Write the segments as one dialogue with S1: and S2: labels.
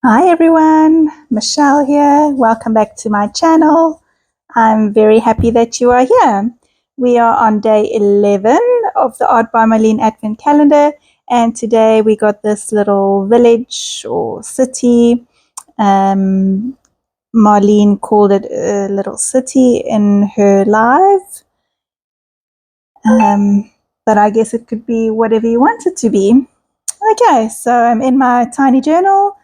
S1: Hi everyone, Michelle here. Welcome back to my channel. I'm very happy that you are here. We are on day 11 of the Art by Marlene Advent Calendar, and today we got this little village or city. Marlene called it a little city in her live, but I guess it could be whatever you want it to be. Okay, so I'm in my tiny journal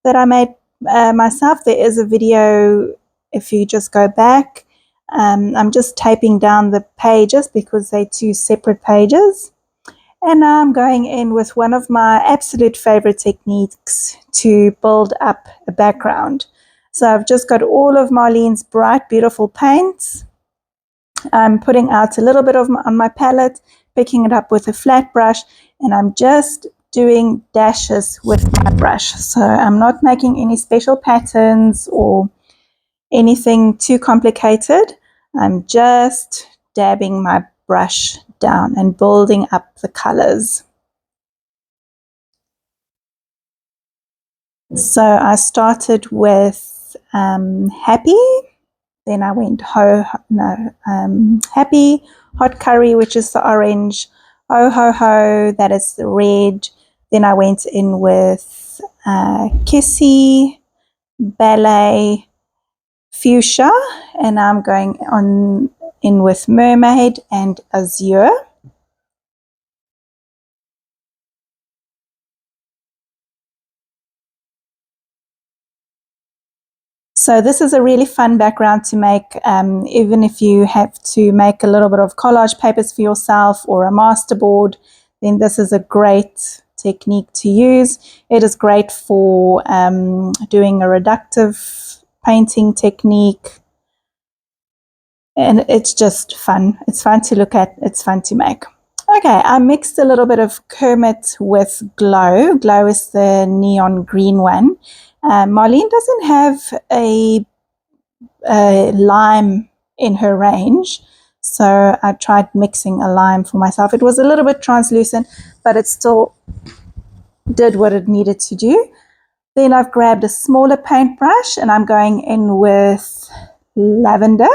S1: that I made myself. There is a video if you just go back. I'm just taping down the pages because they're two separate pages. And now I'm going in with one of my absolute favorite techniques to build up a background. So I've just got all of Marlene's bright, beautiful paints. I'm putting out a little bit on my palette, picking it up with a flat brush, and I'm just doing dashes with my brush. So I'm not making any special patterns or anything too complicated. I'm just dabbing my brush down and building up the colors. So I started with happy. Then I went happy, hot curry, which is the orange, ho ho ho, that is the red. Then I went in with kissy, ballet, fuchsia, and I'm going on in with mermaid and azure. So this is a really fun background to make, even if you have to make a little bit of collage papers for yourself or a masterboard, then this is a great technique to use. It is great for doing a reductive painting technique, and it's just fun. It's fun to look at, it's fun to make. Okay, I mixed a little bit of Kermit with Glow. Glow is the neon green one. Marlene doesn't have a lime in her range, so I tried mixing a lime for myself. It was a little bit translucent, but it still did what it needed to do. Then I've grabbed a smaller paintbrush and I'm going in with lavender.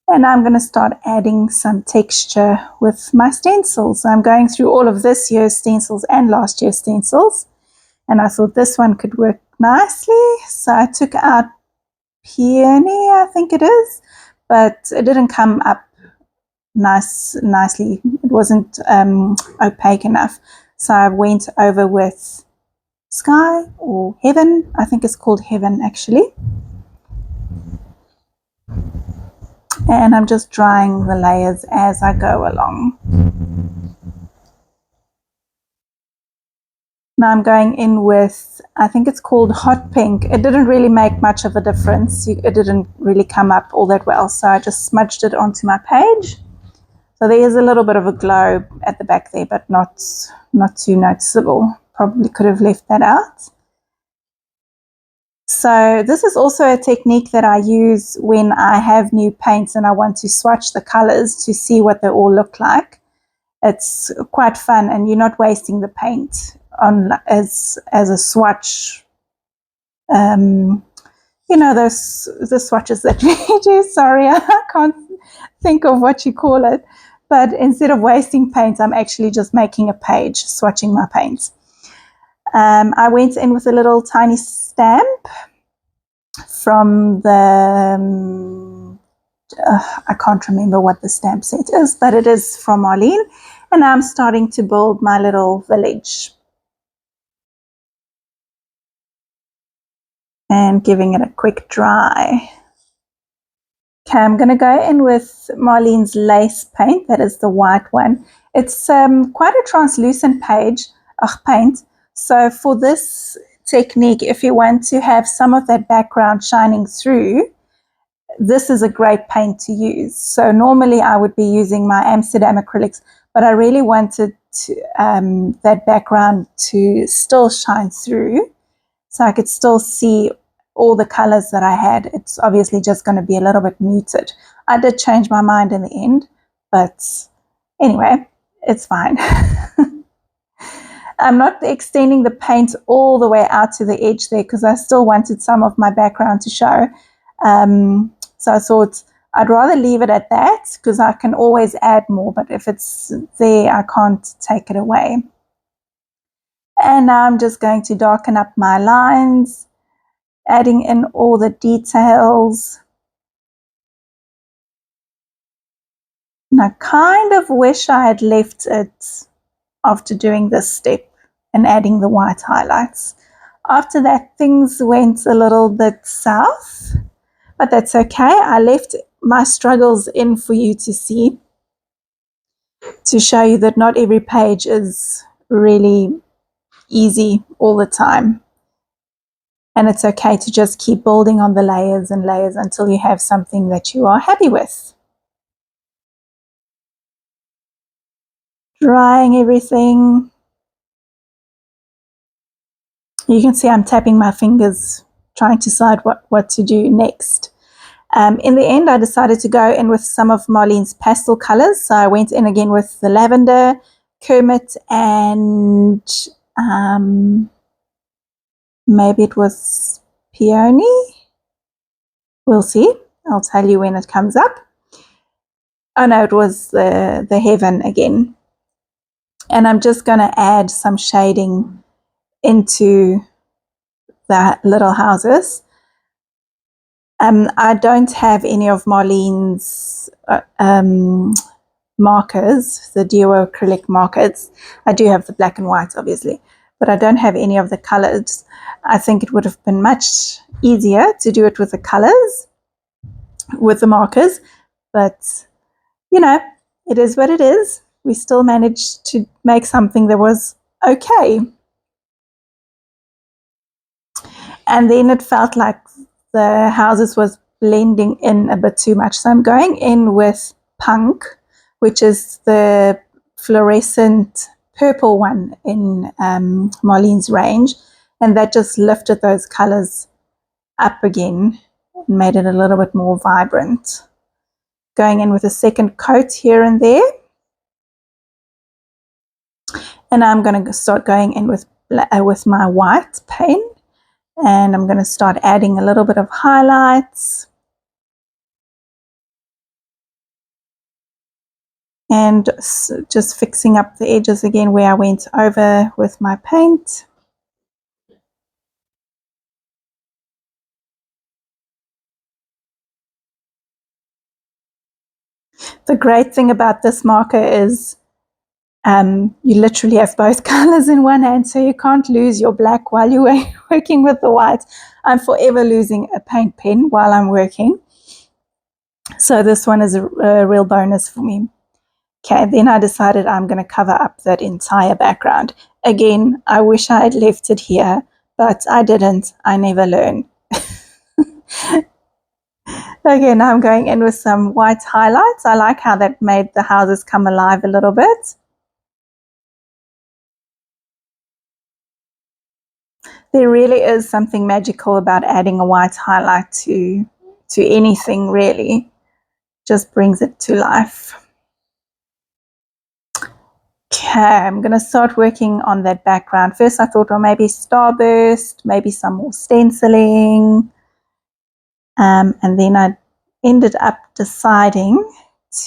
S1: And I'm going to start adding some texture with my stencils. I'm going through all of this year's stencils and last year's stencils, and I thought this one could work nicely. So I took out peony, I think it is, but it didn't come up nicely. It wasn't opaque enough. So I went over with sky or heaven. I think it's called heaven actually. And I'm just drying the layers as I go along. Now I'm going in with, I think it's called hot pink. It didn't really make much of a difference. It didn't really come up all that well, so I just smudged it onto my page. So there is a little bit of a glow at the back there, but not too noticeable. Probably could have left that out. So this is also a technique that I use when I have new paints and I want to swatch the colors to see what they all look like. It's quite fun, and you're not wasting the paint on as a swatch. You know, the swatches that we do. Sorry, I can't think of what you call it. But instead of wasting paint, I'm actually just making a page, swatching my paints. I went in with a little tiny stamp from the, I can't remember what the stamp set is, but it is from Marlene. And I'm starting to build my little village. And giving it a quick dry. Okay, I'm going to go in with Marlene's lace paint. That is the white one. It's quite a translucent paint. So for this technique, if you want to have some of that background shining through, this is a great paint to use. So normally I would be using my Amsterdam acrylics, but I really wanted that background to still shine through, so I could still see all the colors that I had. It's obviously just going to be a little bit muted. I did change my mind in the end, but anyway, it's fine. I'm not extending the paint all the way out to the edge there because I still wanted some of my background to show. So I thought I'd rather leave it at that because I can always add more, but if it's there, I can't take it away. And now I'm just going to darken up my lines, adding in all the details. And I kind of wish I had left it after doing this step and adding the white highlights. After that, things went a little bit south, but that's okay. I left my struggles in for you to see, to show you that not every page is really easy all the time. And it's okay to just keep building on the layers and layers until you have something that you are happy with. Drying everything. You can see I'm tapping my fingers, trying to decide what to do next. In the end, I decided to go in with some of Marlene's pastel colors. So I went in again with the lavender, Kermit, and maybe it was peony. We'll see. I'll tell you when it comes up. Oh no, it was the heaven again. And I'm just going to add some shading into the little houses. I don't have any of Marlene's markers, the duo acrylic markers. I do have the black and white, obviously, but I don't have any of the colors. I think it would have been much easier to do it with the colors, with the markers, but you know, it is what it is. We still managed to make something that was okay. And then it felt like the houses was blending in a bit too much. So I'm going in with Punk, which is the fluorescent purple one in Marlene's range. And that just lifted those colors up again and made it a little bit more vibrant. Going in with a second coat here and there. And I'm going to start going in with my white paint. And I'm going to start adding a little bit of highlights. And just fixing up the edges again where I went over with my paint. The great thing about this marker is you literally have both colors in one hand, so you can't lose your black while you're working with the white. I'm forever losing a paint pen while I'm working. So this one is a real bonus for me. Okay, then I decided I'm going to cover up that entire background. Again, I wish I had left it here, but I didn't. I never learn. Okay, now I'm going in with some white highlights. I like how that made the houses come alive a little bit. There really is something magical about adding a white highlight to anything, really. Just brings it to life. Okay, I'm going to start working on that background. First I thought, well, maybe starburst, maybe some more stenciling. And then I ended up deciding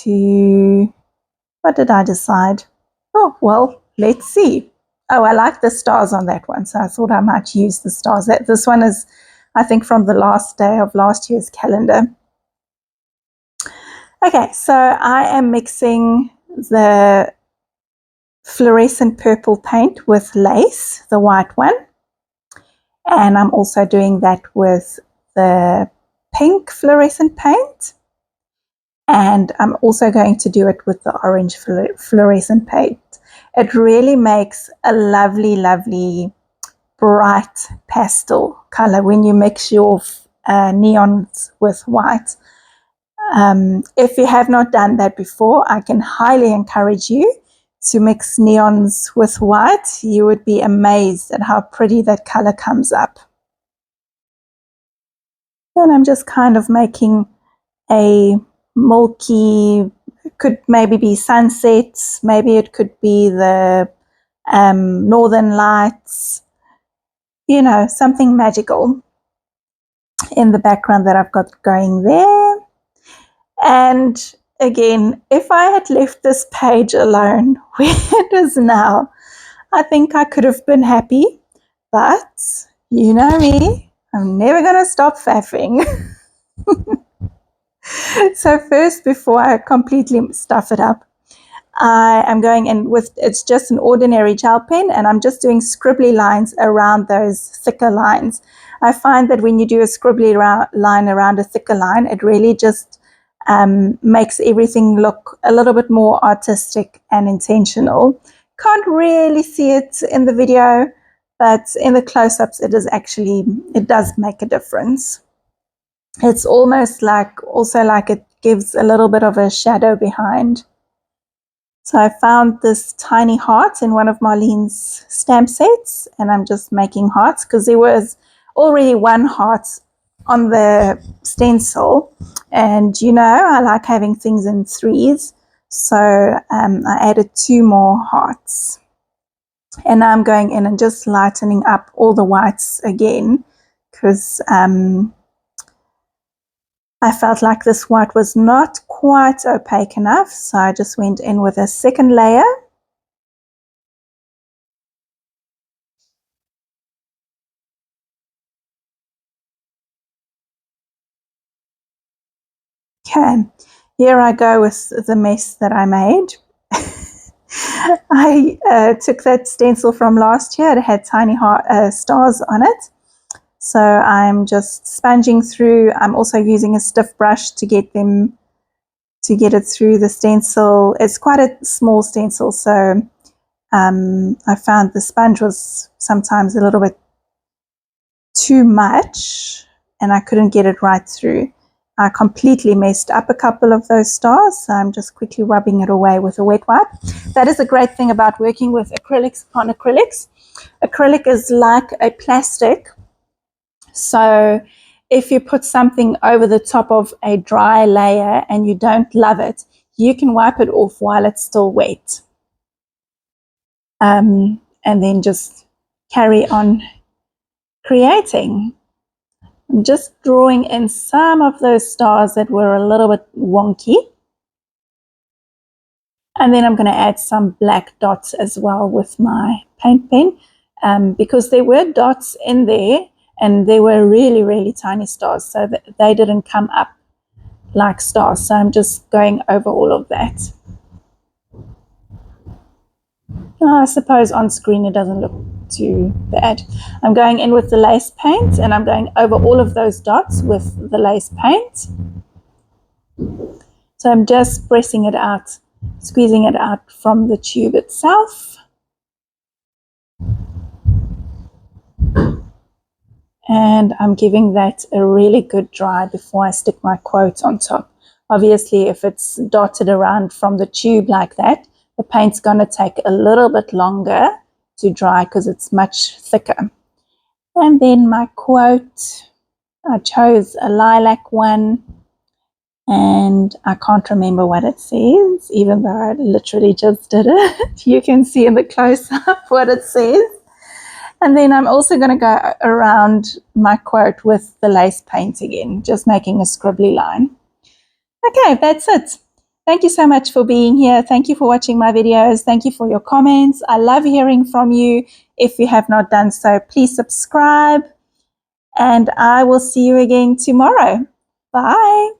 S1: to, what did I decide? Oh, well, let's see. Oh, I like the stars on that one, so I thought I might use the stars. This one is, I think, from the last day of last year's calendar. Okay, so I am mixing the fluorescent purple paint with lace, the white one. And I'm also doing that with the pink fluorescent paint. And I'm also going to do it with the orange fluorescent paint. It really makes a lovely, lovely, bright pastel color when you mix your neons with white. If you have not done that before, I can highly encourage you to mix neons with white. You would be amazed at how pretty that color comes up. Then I'm just kind of making a milky, it could maybe be sunsets, maybe it could be the northern lights, you know, something magical in the background that I've got going there. And again, if I had left this page alone where it is now, I think I could have been happy, but you know me, I'm never going to stop faffing. So first, before I completely stuff it up, I am going in with, it's just an ordinary gel pen, and I'm just doing scribbly lines around those thicker lines. I find that when you do a scribbly line around a thicker line, it really just makes everything look a little bit more artistic and intentional. Can't really see it in the video, but in the close-ups it does make a difference. It's almost like, also like it gives a little bit of a shadow behind. So I found this tiny heart in one of Marlene's stamp sets, and I'm just making hearts because there was already one heart on the stencil, and you know I like having things in threes, so I added 2 more hearts. And now I'm going in and just lightening up all the whites again, because I felt like this white was not quite opaque enough, so I just went in with a second layer. Okay, here I go with the mess that I made. I took that stencil from last year. It had tiny stars on it. So I'm just sponging through. I'm also using a stiff brush to get it through the stencil. It's quite a small stencil, so I found the sponge was sometimes a little bit too much and I couldn't get it right through. I completely messed up a couple of those stars, so I'm just quickly rubbing it away with a wet wipe. That is a great thing about working with acrylics upon acrylics. Acrylic is like a plastic, so if you put something over the top of a dry layer and you don't love it, you can wipe it off while it's still wet. And then just carry on creating. I'm just drawing in some of those stars that were a little bit wonky. And then I'm going to add some black dots as well with my paint pen, because there were dots in there and they were really, really tiny stars, so that they didn't come up like stars. So I'm just going over all of that. I suppose on screen it doesn't look too bad. I'm going in with the lace paint and I'm going over all of those dots with the lace paint. So I'm just pressing it out, squeezing it out from the tube itself. And I'm giving that a really good dry before I stick my quote on top. Obviously, if it's dotted around from the tube like that, the paint's going to take a little bit longer to dry because it's much thicker. And then my quote, I chose a lilac one, and I can't remember what it says, even though I literally just did it. You can see in the close-up what it says. And then I'm also going to go around my quote with the lace paint again, just making a scribbly line. Okay, that's it. Thank you so much for being here. Thank you for watching my videos. Thank you for your comments. I love hearing from you. If you have not done so, please subscribe. And I will see you again tomorrow. Bye.